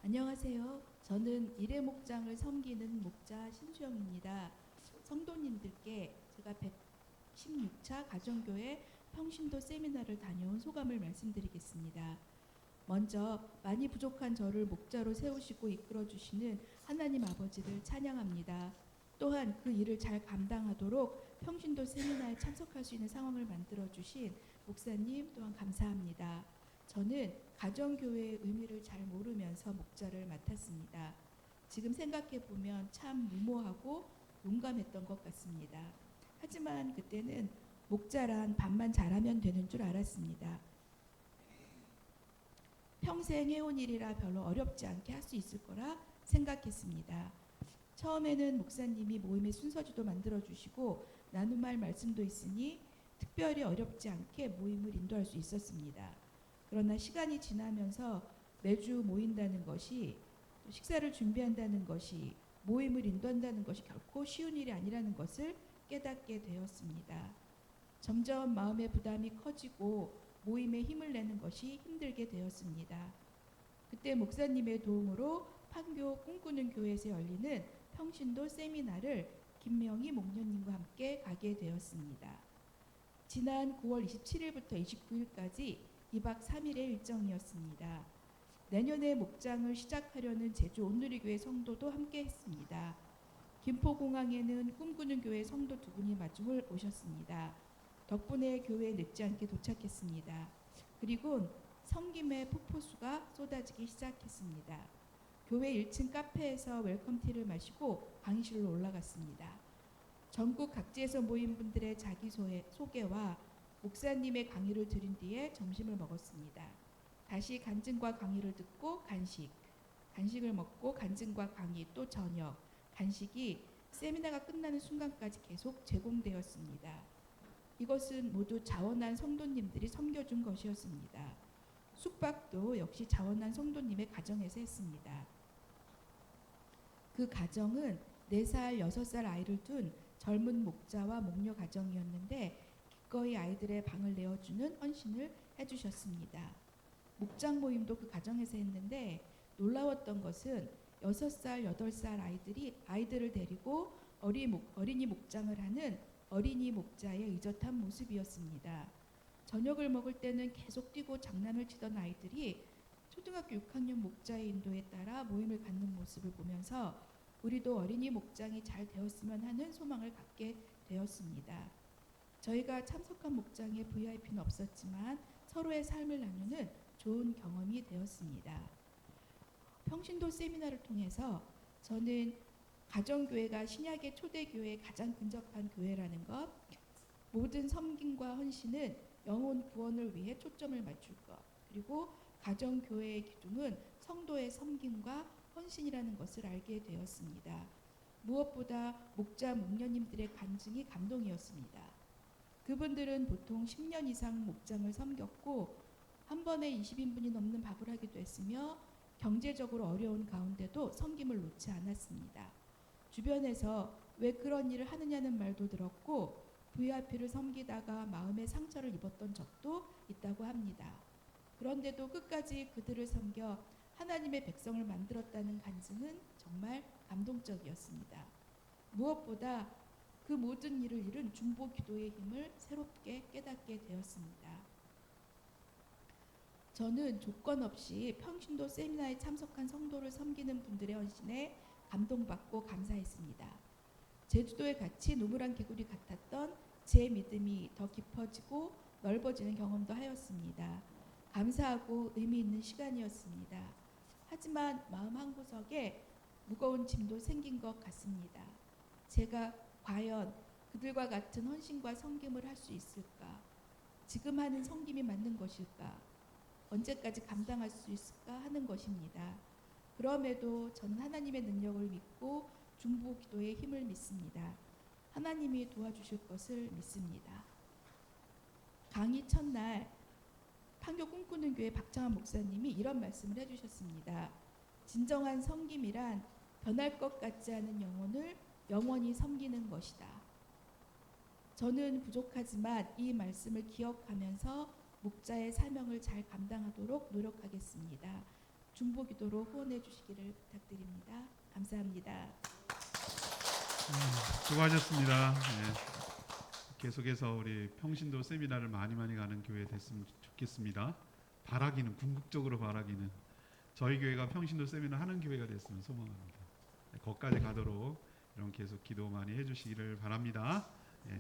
안녕하세요. 저는 일회 목장을 섬기는 목자 신수영입니다. 성도님들께 제가 116차 가정교회 평신도 세미나를 다녀온 소감을 말씀드리겠습니다. 먼저 많이 부족한 저를 목자로 세우시고 이끌어 주시는 하나님 아버지를 찬양합니다. 또한 그 일을 잘 감당하도록 평신도 세미나에 참석할 수 있는 상황을 만들어 주신 목사님 또한 감사합니다. 저는 가정교회의 의미를 잘 모르면서 목자를 맡았습니다. 지금 생각해 보면 참 무모하고 용감했던 것 같습니다. 하지만 그때는 목자란 밥만 잘하면 되는 줄 알았습니다. 평생 해온 일이라 별로 어렵지 않게 할 수 있을 거라 생각했습니다. 처음에는 목사님이 모임의 순서지도 만들어 주시고 나눔할 말씀도 있으니 특별히 어렵지 않게 모임을 인도할 수 있었습니다. 그러나 시간이 지나면서 매주 모인다는 것이, 또 식사를 준비한다는 것이, 모임을 인도한다는 것이 결코 쉬운 일이 아니라는 것을 깨닫게 되었습니다. 점점 마음의 부담이 커지고 모임에 힘을 내는 것이 힘들게 되었습니다. 그때 목사님의 도움으로 판교 꿈꾸는 교회에서 열리는 평신도 세미나를 김명희 목녀님과 함께 가게 되었습니다. 지난 9월 27일부터 29일까지 2박 3일의 일정이었습니다. 내년에 목장을 시작하려는 제주 온누리교회 성도도 함께 했습니다. 김포공항에는 꿈꾸는 교회 성도 두 분이 마중을 오셨습니다. 덕분에 교회에 늦지 않게 도착했습니다. 그리고 섬김의 폭포수가 쏟아지기 시작했습니다. 교회 1층 카페에서 웰컴티를 마시고 강의실로 올라갔습니다. 전국 각지에서 모인 분들의 자기소개와 목사님의 강의를 들은 뒤에 점심을 먹었습니다. 다시 간증과 강의를 듣고 간식을 먹고 간증과 강의, 또 저녁, 간식이 세미나가 끝나는 순간까지 계속 제공되었습니다. 이것은 모두 자원한 성도님들이 섬겨준 것이었습니다. 숙박도 역시 자원한 성도님의 가정에서 했습니다. 그 가정은 4살, 6살 아이를 둔 젊은 목자와 목녀 가정이었는데 기꺼이 아이들의 방을 내어주는 헌신을 해주셨습니다. 목장 모임도 그 가정에서 했는데 놀라웠던 것은 6살, 8살 아이들을 데리고 어린이 목장을 하는 어린이 목자의 의젓한 모습이었습니다. 저녁을 먹을 때는 계속 뛰고 장난을 치던 아이들이 초등학교 6학년 목자의 인도에 따라 모임을 갖는 모습을 보면서 우리도 어린이 목장이 잘 되었으면 하는 소망을 갖게 되었습니다. 저희가 참석한 목장에 VIP는 없었지만 서로의 삶을 나누는 좋은 경험이 되었습니다. 평신도 세미나를 통해서 저는 가정교회가 신약의 초대교회에 가장 근접한 교회라는 것, 모든 섬김과 헌신은 영혼 구원을 위해 초점을 맞출 것, 그리고 가정교회의 기둥은 성도의 섬김과 헌신이라는 것을 알게 되었습니다. 무엇보다 목자 목녀님들의 간증이 감동이었습니다. 그분들은 보통 10년 이상 목장을 섬겼고 한 번에 20인분이 넘는 밥을 하기도 했으며 경제적으로 어려운 가운데도 섬김을 놓지 않았습니다. 주변에서 왜 그런 일을 하느냐는 말도 들었고 VIP를 섬기다가 마음의 상처를 입었던 적도 있다고 합니다. 그런데도 끝까지 그들을 섬겨 하나님의 백성을 만들었다는 간증은 정말 감동적이었습니다. 무엇보다 그 모든 일을 이룬 중보 기도의 힘을 새롭게 깨닫게 되었습니다. 저는 조건 없이 평신도 세미나에 참석한 성도를 섬기는 분들의 헌신에 감동받고 감사했습니다. 제주도에 같이 노무란 개구리 같았던 제 믿음이 더 깊어지고 넓어지는 경험도 하였습니다. 감사하고 의미 있는 시간이었습니다. 하지만 마음 한구석에 무거운 짐도 생긴 것 같습니다. 제가 과연 그들과 같은 헌신과 섬김을 할 수 있을까? 지금 하는 섬김이 맞는 것일까? 언제까지 감당할 수 있을까 하는 것입니다. 그럼에도 저는 하나님의 능력을 믿고 중보 기도의 힘을 믿습니다. 하나님이 도와주실 것을 믿습니다. 강의 첫날 판교 꿈꾸는 교회 박창환 목사님이 이런 말씀을 해주셨습니다. 진정한 섬김이란 변할 것 같지 않은 영혼을 영원히 섬기는 것이다. 저는 부족하지만 이 말씀을 기억하면서 목자의 사명을 잘 감당하도록 노력하겠습니다. 중보기도로 후원해 주시기를 부탁드립니다. 감사합니다. 수고하셨습니다. 네. 계속해서 우리 평신도 세미나를 많이 가는 교회 됐으면 좋겠습니다. 바라기는 궁극적으로 바라기는 저희 교회가 평신도 세미나 하는 교회가 됐으면 소망합니다. 네, 거기까지 가도록 이런 계속 기도 많이 해주시기를 바랍니다. 네.